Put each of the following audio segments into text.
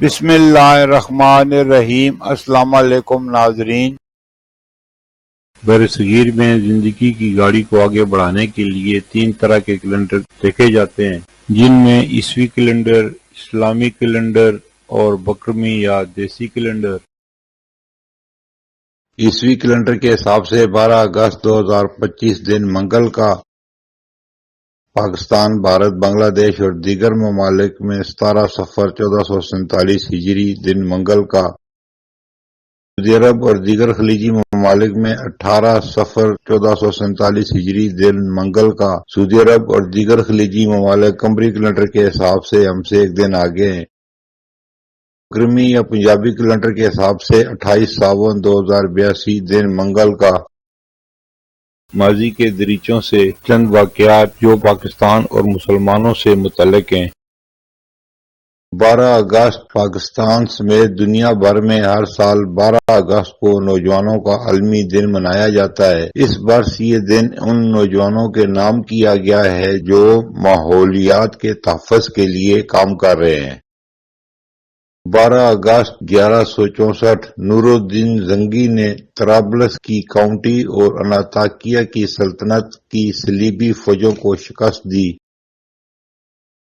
بسم اللہ الرحمن الرحیم۔ السلام علیکم ناظرین۔ برصغیر میں زندگی کی گاڑی کو آگے بڑھانے کے لیے 3 طرح کے کیلنڈر دیکھے جاتے ہیں، جن میں عیسوی کیلنڈر، اسلامی کیلنڈر اور بکرمی یا دیسی کیلنڈر۔ عیسوی کیلنڈر کے حساب سے 12 اگست 2025 دن منگل کا پاکستان، بھارت، بنگلہ دیش اور دیگر ممالک میں 17 صفر 1447 ہجری دن منگل کا، سعودی عرب اور دیگر خلیجی ممالک میں 18 صفر 1447 ہجری دن منگل کا۔ سعودی عرب اور دیگر خلیجی ممالک قمری کیلنڈر کے حساب سے ہم سے ایک دن آگے ہیں۔ بکرمی یا پنجابی کیلنڈر کے حساب سے 28 ساون 2082 دن منگل کا۔ ماضی کے دریچوں سے چند واقعات جو پاکستان اور مسلمانوں سے متعلق ہیں۔ 12 اگست پاکستان سمیت دنیا بھر میں ہر سال 12 اگست کو نوجوانوں کا عالمی دن منایا جاتا ہے۔ اس برس یہ دن ان نوجوانوں کے نام کیا گیا ہے جو ماحولیات کے تحفظ کے لیے کام کر رہے ہیں۔ 12 اگست 1164 نور الدین زنگی نے طرابلس کی کاؤنٹی اور انطاکیہ کی سلطنت کی صلیبی فوجوں کو شکست دی۔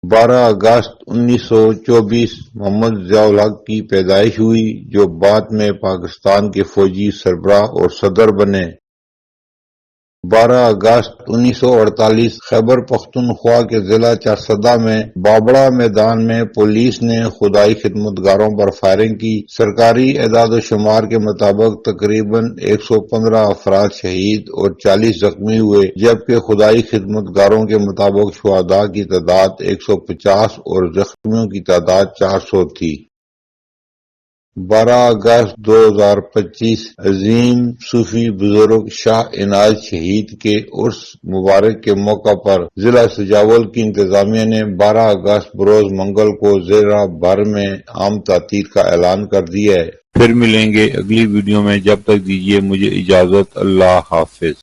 12 اگست 1924 محمد ضیاء الحق کی پیدائش ہوئی، جو بعد میں پاکستان کے فوجی سربراہ اور صدر بنے۔ 12 اگست 1948 خیبر پختونخوا کے ضلع چارسدہ میں بابڑا میدان میں پولیس نے خدائی خدمتگاروں پر فائرنگ کی۔ سرکاری اعداد و شمار کے مطابق تقریباً 115 افراد شہید اور 40 زخمی ہوئے، جبکہ خدائی خدمتگاروں کے مطابق شہداء کی تعداد 150 اور زخمیوں کی تعداد 400 تھی۔ 12 اگست 2025 عظیم صوفی بزرگ شاہ عنایت شہید کے عرس مبارک کے موقع پر ضلع سجاول کی انتظامیہ نے 12 اگست بروز منگل کو ضلع بھر میں عام تعطیل کا اعلان کر دیا ہے۔ پھر ملیں گے اگلی ویڈیو میں، جب تک دیجیے مجھے اجازت۔ اللہ حافظ۔